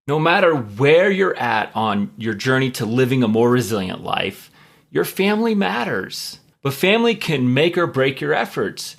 No matter where you're at on your journey to living a more resilient life, your family matters. But family can make or break your efforts.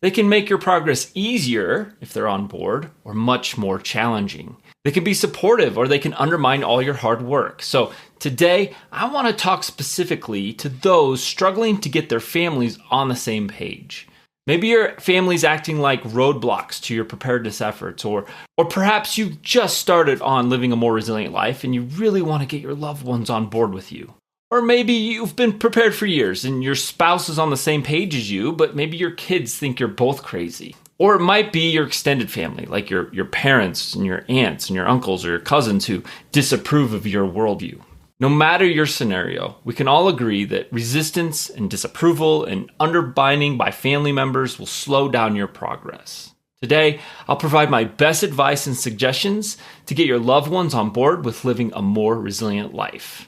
They can make your progress easier if they're on board, or much more challenging. They can be supportive, or they can undermine all your hard work. So today, I want to talk specifically to those struggling to get their families on the same page. Maybe your family's acting like roadblocks to your preparedness efforts, or perhaps you've just started on living a more resilient life and you really want to get your loved ones on board with you. Or maybe you've been prepared for years and your spouse is on the same page as you, but maybe your kids think you're both crazy. Or it might be your extended family, like your parents and your aunts and your uncles or your cousins who disapprove of your worldview. No matter your scenario, we can all agree that resistance and disapproval and undermining by family members will slow down your progress. Today, I'll provide my best advice and suggestions to get your loved ones on board with living a more resilient life.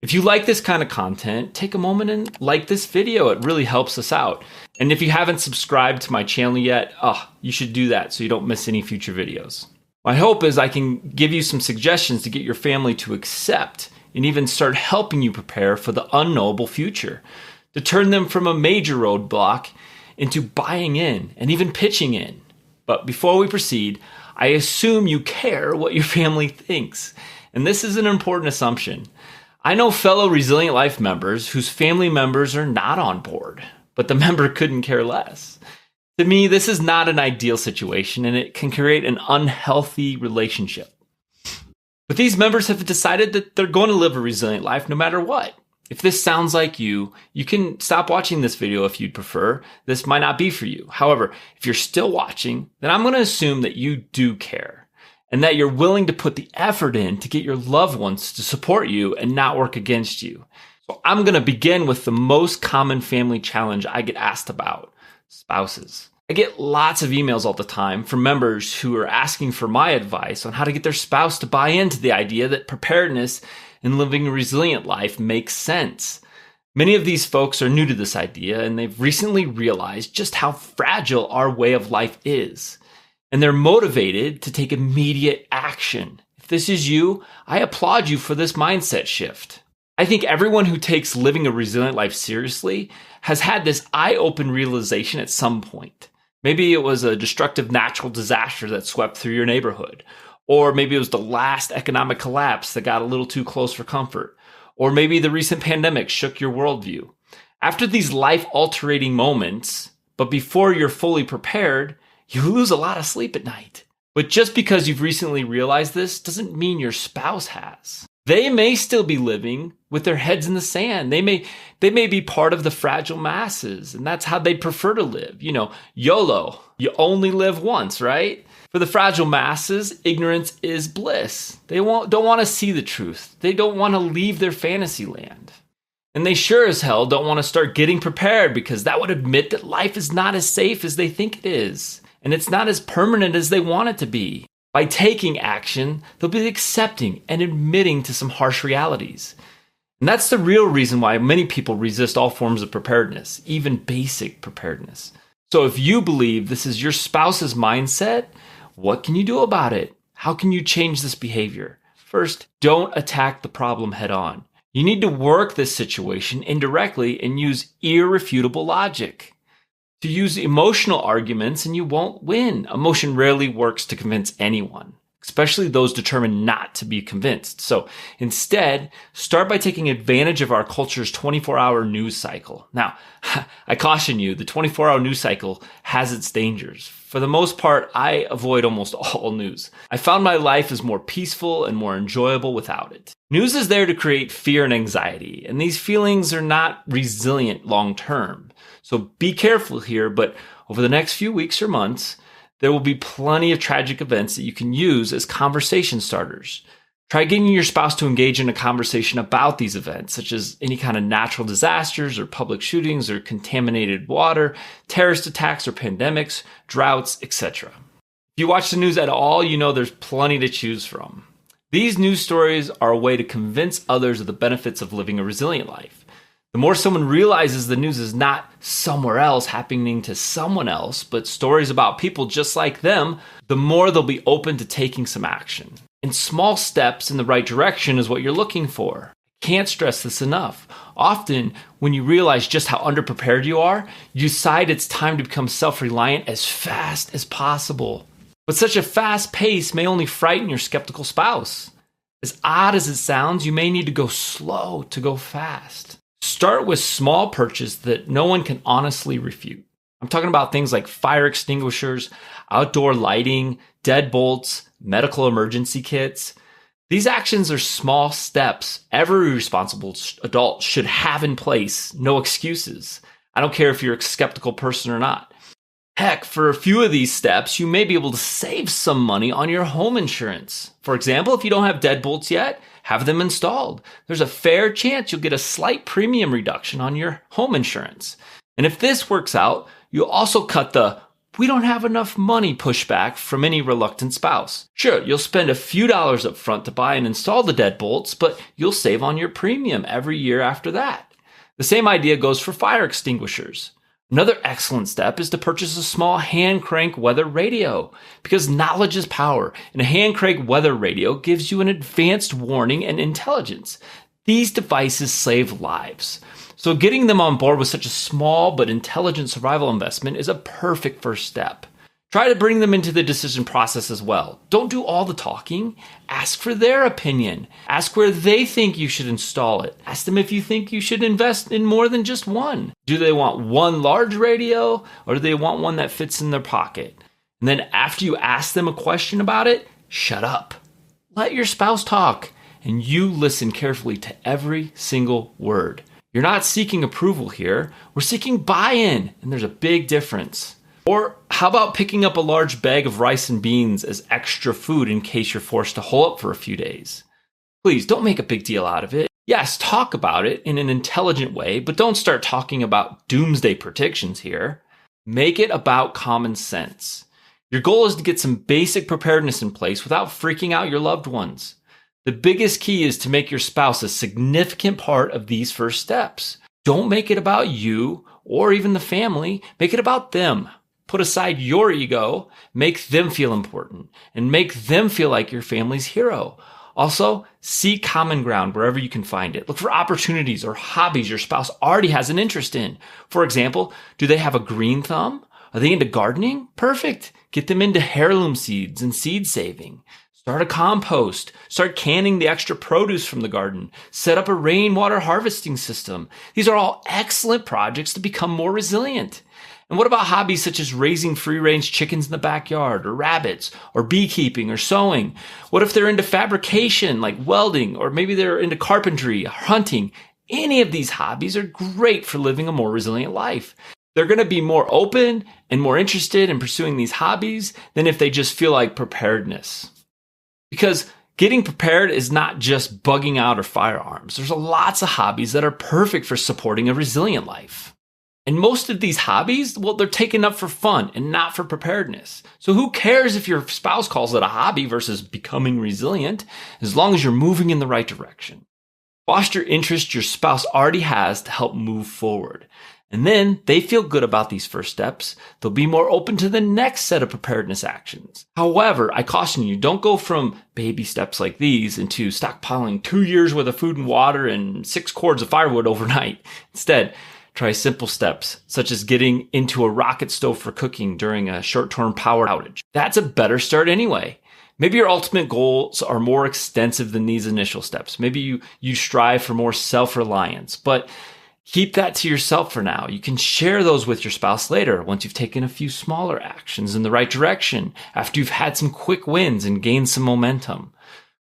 If you like this kind of content, take a moment and like this video. It really helps us out. And if you haven't subscribed to my channel yet, you should do that so you don't miss any future videos. My hope is I can give you some suggestions to get your family to accept and even start helping you prepare for the unknowable future, to turn them from a major roadblock into buying in and even pitching in. But before we proceed, I assume you care what your family thinks. And this is an important assumption. I know fellow Resilient Life members whose family members are not on board, but the member couldn't care less. To me, this is not an ideal situation, and it can create an unhealthy relationship. But these members have decided that they're going to live a resilient life no matter what. If this sounds like you can stop watching this video if you'd prefer. This might not be for you. However, if you're still watching, then I'm going to assume that you do care and that you're willing to put the effort in to get your loved ones to support you and not work against you. So I'm going to begin with the most common family challenge I get asked about: spouses. I get lots of emails all the time from members who are asking for my advice on how to get their spouse to buy into the idea that preparedness and living a resilient life makes sense. Many of these folks are new to this idea, and they've recently realized just how fragile our way of life is. And they're motivated to take immediate action. If this is you, I applaud you for this mindset shift. I think everyone who takes living a resilient life seriously has had this eye-open realization at some point. Maybe it was a destructive natural disaster that swept through your neighborhood. Or maybe it was the last economic collapse that got a little too close for comfort. Or maybe the recent pandemic shook your worldview. After these life-altering moments, but before you're fully prepared, you lose a lot of sleep at night. But just because you've recently realized this doesn't mean your spouse has. They may still be living with their heads in the sand. They may be part of the fragile masses, and that's how they prefer to live. YOLO, you only live once, right? For the fragile masses, ignorance is bliss. They don't want to see the truth. They don't want to leave their fantasy land. And they sure as hell don't want to start getting prepared, because that would admit that life is not as safe as they think it is. And it's not as permanent as they want it to be. By taking action, they'll be accepting and admitting to some harsh realities. And that's the real reason why many people resist all forms of preparedness, even basic preparedness. So if you believe this is your spouse's mindset, what can you do about it? How can you change this behavior? First, don't attack the problem head on. You need to work this situation indirectly and use irrefutable logic. To use emotional arguments and you won't win. Emotion rarely works to convince anyone, especially those determined not to be convinced. So instead, start by taking advantage of our culture's 24-hour news cycle. Now, I caution you, the 24-hour news cycle has its dangers. For the most part, I avoid almost all news. I found my life is more peaceful and more enjoyable without it. News is there to create fear and anxiety, and these feelings are not resilient long term. So be careful here, but over the next few weeks or months, there will be plenty of tragic events that you can use as conversation starters. Try getting your spouse to engage in a conversation about these events, such as any kind of natural disasters or public shootings or contaminated water, terrorist attacks or pandemics, droughts, etc. If you watch the news at all, you know there's plenty to choose from. These news stories are a way to convince others of the benefits of living a resilient life. The more someone realizes the news is not somewhere else happening to someone else, but stories about people just like them, the more they'll be open to taking some action. And small steps in the right direction is what you're looking for. Can't stress this enough. Often, when you realize just how underprepared you are, you decide it's time to become self-reliant as fast as possible. But such a fast pace may only frighten your skeptical spouse. As odd as it sounds, you may need to go slow to go fast. Start with small purchases that no one can honestly refute. I'm talking about things like fire extinguishers, outdoor lighting, deadbolts, medical emergency kits. These actions are small steps every responsible adult should have in place, no excuses. I don't care if you're a skeptical person or not. Heck, for a few of these steps, you may be able to save some money on your home insurance. For example, if you don't have deadbolts yet, have them installed. There's a fair chance you'll get a slight premium reduction on your home insurance. And if this works out, you'll also cut the "we don't have enough money" pushback from any reluctant spouse. Sure, you'll spend a few dollars up front to buy and install the deadbolts, but you'll save on your premium every year after that. The same idea goes for fire extinguishers. Another excellent step is to purchase a small hand crank weather radio, because knowledge is power, and a hand crank weather radio gives you an advanced warning and intelligence. These devices save lives. So getting them on board with such a small but intelligent survival investment is a perfect first step. Try to bring them into the decision process as well. Don't do all the talking. Ask for their opinion. Ask where they think you should install it. Ask them if you think you should invest in more than just one. Do they want one large radio, or do they want one that fits in their pocket? And then after you ask them a question about it, shut up. Let your spouse talk, and you listen carefully to every single word. You're not seeking approval here. We're seeking buy-in, and there's a big difference. Or how about picking up a large bag of rice and beans as extra food in case you're forced to hole up for a few days? Please don't make a big deal out of it. Yes, talk about it in an intelligent way, but don't start talking about doomsday predictions here. Make it about common sense. Your goal is to get some basic preparedness in place without freaking out your loved ones. The biggest key is to make your spouse a significant part of these first steps. Don't make it about you or even the family. Make it about them. Put aside your ego, make them feel important, and make them feel like your family's hero. Also, seek common ground wherever you can find it. Look for opportunities or hobbies your spouse already has an interest in. For example, do they have a green thumb? Are they into gardening? Perfect. Get them into heirloom seeds and seed saving. Start a compost. Start canning the extra produce from the garden. Set up a rainwater harvesting system. These are all excellent projects to become more resilient. And what about hobbies such as raising free-range chickens in the backyard, or rabbits, or beekeeping, or sewing? What if they're into fabrication, like welding, or maybe they're into carpentry, or hunting? Any of these hobbies are great for living a more resilient life. They're going to be more open and more interested in pursuing these hobbies than if they just feel like preparedness. Because getting prepared is not just bugging out or firearms. There's lots of hobbies that are perfect for supporting a resilient life. And most of these hobbies, well, they're taken up for fun and not for preparedness. So who cares if your spouse calls it a hobby versus becoming resilient, as long as you're moving in the right direction. Foster interest your spouse already has to help move forward. And then they feel good about these first steps. They'll be more open to the next set of preparedness actions. However, I caution you, don't go from baby steps like these into stockpiling 2 years worth of food and water and 6 cords of firewood overnight. Instead, try simple steps, such as getting into a rocket stove for cooking during a short-term power outage. That's a better start anyway. Maybe your ultimate goals are more extensive than these initial steps. Maybe you strive for more self-reliance, but keep that to yourself for now. You can share those with your spouse later once you've taken a few smaller actions in the right direction, after you've had some quick wins and gained some momentum.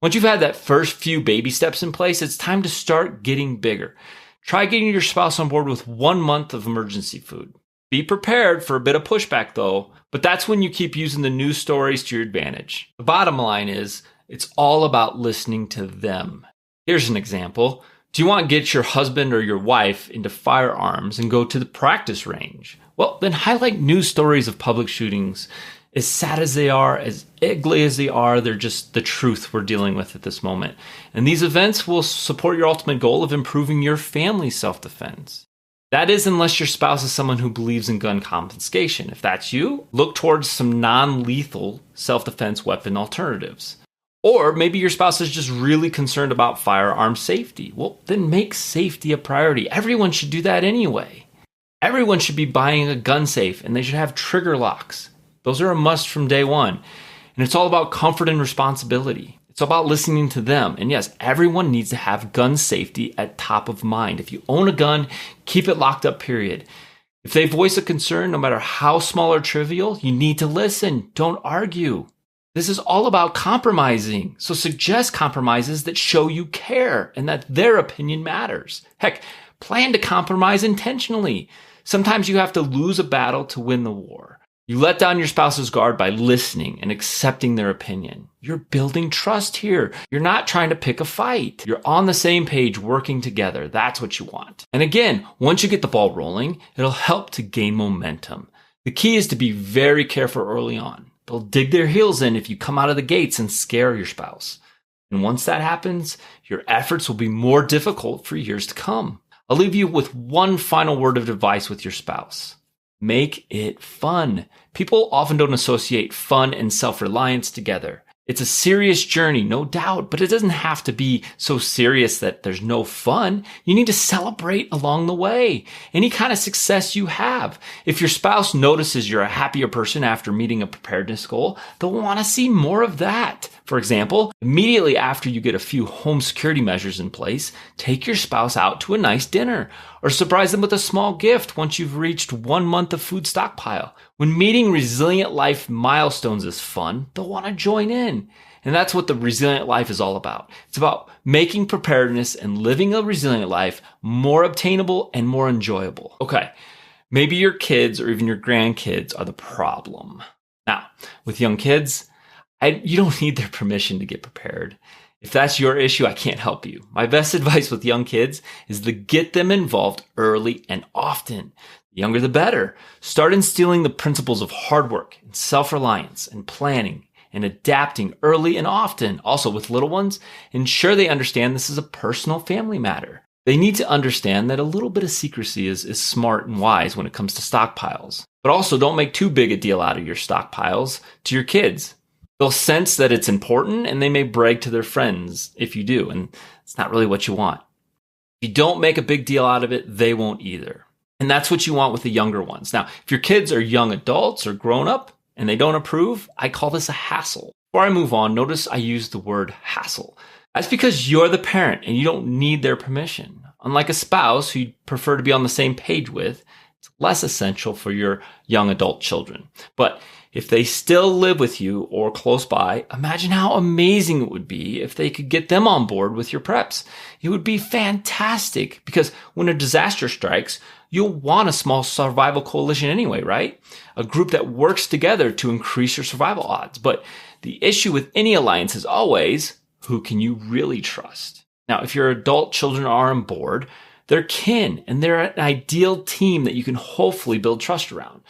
Once you've had that first few baby steps in place, it's time to start getting bigger. Try getting your spouse on board with 1 month of emergency food. Be prepared for a bit of pushback though, but that's when you keep using the news stories to your advantage. The bottom line is, it's all about listening to them. Here's an example. Do you want to get your husband or your wife into firearms and go to the practice range? Well, then highlight news stories of public shootings. As sad as they are, as ugly as they are, they're just the truth we're dealing with at this moment. And these events will support your ultimate goal of improving your family's self-defense. That is, unless your spouse is someone who believes in gun confiscation. If that's you, look towards some non-lethal self-defense weapon alternatives. Or maybe your spouse is just really concerned about firearm safety. Well, then make safety a priority. Everyone should do that anyway. Everyone should be buying a gun safe, and they should have trigger locks. Those are a must from day one. And it's all about comfort and responsibility. It's about listening to them. And yes, everyone needs to have gun safety at top of mind. If you own a gun, keep it locked up, period. If they voice a concern, no matter how small or trivial, you need to listen. Don't argue. This is all about compromising. So suggest compromises that show you care and that their opinion matters. Heck, plan to compromise intentionally. Sometimes you have to lose a battle to win the war. You let down your spouse's guard by listening and accepting their opinion. You're building trust here. You're not trying to pick a fight. You're on the same page working together. That's what you want. And again, once you get the ball rolling, it'll help to gain momentum. The key is to be very careful early on. They'll dig their heels in if you come out of the gates and scare your spouse. And once that happens, your efforts will be more difficult for years to come. I'll leave you with one final word of advice with your spouse. Make it fun. People often don't associate fun and self-reliance together. It's a serious journey, no doubt, but it doesn't have to be so serious that there's no fun. You need to celebrate along the way. Any kind of success you have. If your spouse notices you're a happier person after meeting a preparedness goal, they'll want to see more of that. For example, immediately after you get a few home security measures in place, take your spouse out to a nice dinner or surprise them with a small gift once you've reached 1 month of food stockpile. When meeting resilient life milestones is fun, they'll want to join in. And that's what the resilient life is all about. It's about making preparedness and living a resilient life more obtainable and more enjoyable. Okay, maybe your kids or even your grandkids are the problem. Now, with young kids, you don't need their permission to get prepared. If that's your issue, I can't help you. My best advice with young kids is to get them involved early and often. The younger, the better. Start instilling the principles of hard work and self-reliance and planning and adapting early and often. Also with little ones, ensure they understand this is a personal family matter. They need to understand that a little bit of secrecy is smart and wise when it comes to stockpiles. But also don't make too big a deal out of your stockpiles to your kids. They'll sense that it's important and they may brag to their friends if you do, and it's not really what you want. If you don't make a big deal out of it, they won't either. And that's what you want with the younger ones. Now, if your kids are young adults or grown up and they don't approve, I call this a hassle. Before I move on, notice I use the word hassle. That's because you're the parent and you don't need their permission. Unlike a spouse who you prefer to be on the same page with, it's less essential for your young adult children. But if they still live with you or close by, imagine how amazing it would be if they could get them on board with your preps. It would be fantastic because when a disaster strikes, you'll want a small survival coalition anyway, right? A group that works together to increase your survival odds. But the issue with any alliance is always, who can you really trust? Now, if your adult children are on board, they're kin and they're an ideal team that you can hopefully build trust around.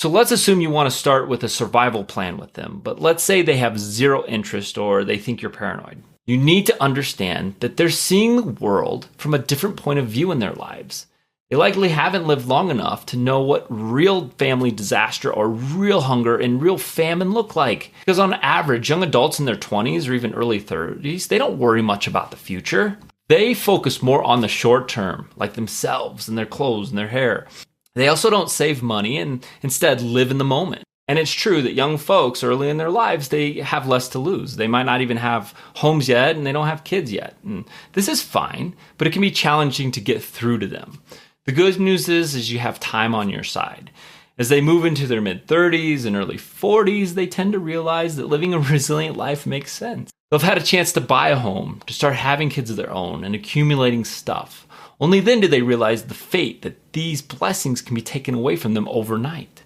So let's assume you want to start with a survival plan with them, but let's say they have zero interest or they think you're paranoid. You need to understand that they're seeing the world from a different point of view in their lives. They likely haven't lived long enough to know what real family disaster or real hunger and real famine look like. Because on average, young adults in their 20s or even early 30s, they don't worry much about the future. They focus more on the short term, like themselves and their clothes and their hair. They also don't save money and instead live in the moment. And it's true that young folks early in their lives, they have less to lose. They might not even have homes yet and they don't have kids yet. And this is fine, but it can be challenging to get through to them. The good news is you have time on your side. As they move into their mid-30s and early 40s, they tend to realize that living a resilient life makes sense. They've had a chance to buy a home, to start having kids of their own and accumulating stuff. Only then do they realize the fate that these blessings can be taken away from them overnight.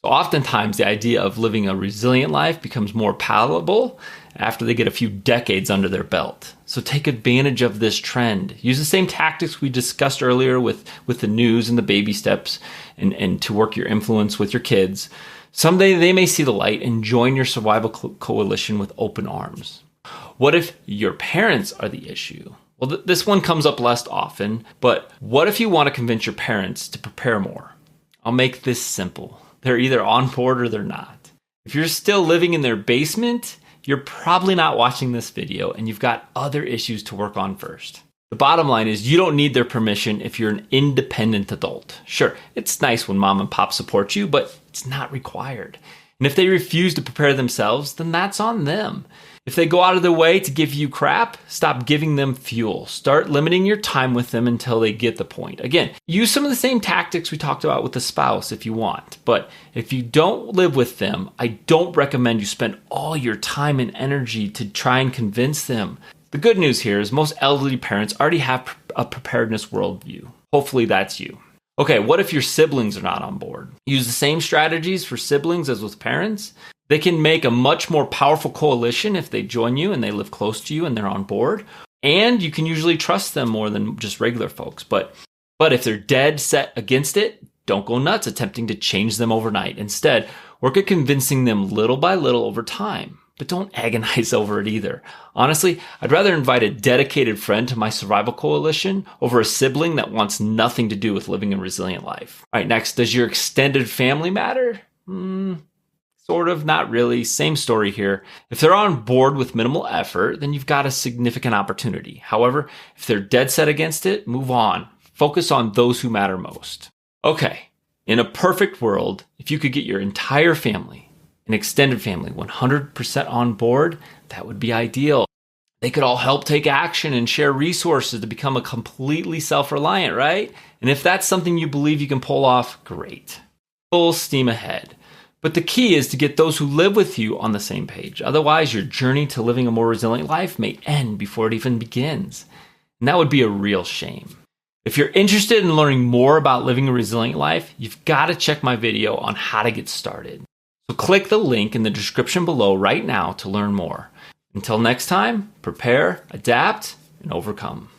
So oftentimes the idea of living a resilient life becomes more palatable after they get a few decades under their belt. So take advantage of this trend. Use the same tactics we discussed earlier with the news and the baby steps and to work your influence with your kids. Someday they may see the light and join your survival coalition with open arms. What if your parents are the issue? Well, this one comes up less often, but what if you want to convince your parents to prepare more? I'll make this simple. They're either on board or they're not. If you're still living in their basement, you're probably not watching this video and you've got other issues to work on first. The bottom line is you don't need their permission if you're an independent adult. Sure, it's nice when mom and pop support you, but it's not required. And if they refuse to prepare themselves, then that's on them. If they go out of their way to give you crap, stop giving them fuel. Start limiting your time with them until they get the point. Again, use some of the same tactics we talked about with the spouse if you want. But if you don't live with them, I don't recommend you spend all your time and energy to try and convince them. The good news here is most elderly parents already have a preparedness worldview. Hopefully that's you. Okay, what if your siblings are not on board? Use the same strategies for siblings as with parents. They can make a much more powerful coalition if they join you and they live close to you and they're on board. And you can usually trust them more than just regular folks. But if they're dead set against it, don't go nuts attempting to change them overnight. Instead, work at convincing them little by little over time. But don't agonize over it either. Honestly, I'd rather invite a dedicated friend to my survival coalition over a sibling that wants nothing to do with living a resilient life. All right, next, does your extended family matter? Sort of, not really. Same story here. If they're on board with minimal effort, then you've got a significant opportunity. However, if they're dead set against it, move on. Focus on those who matter most. Okay, in a perfect world, if you could get your entire family, an extended family, 100% on board, that would be ideal. They could all help take action and share resources to become a completely self-reliant, right? And if that's something you believe you can pull off, great. Full steam ahead. But the key is to get those who live with you on the same page. Otherwise, your journey to living a more resilient life may end before it even begins. And that would be a real shame. If you're interested in learning more about living a resilient life, you've got to check my video on how to get started. So click the link in the description below right now to learn more. Until next time, prepare, adapt, and overcome.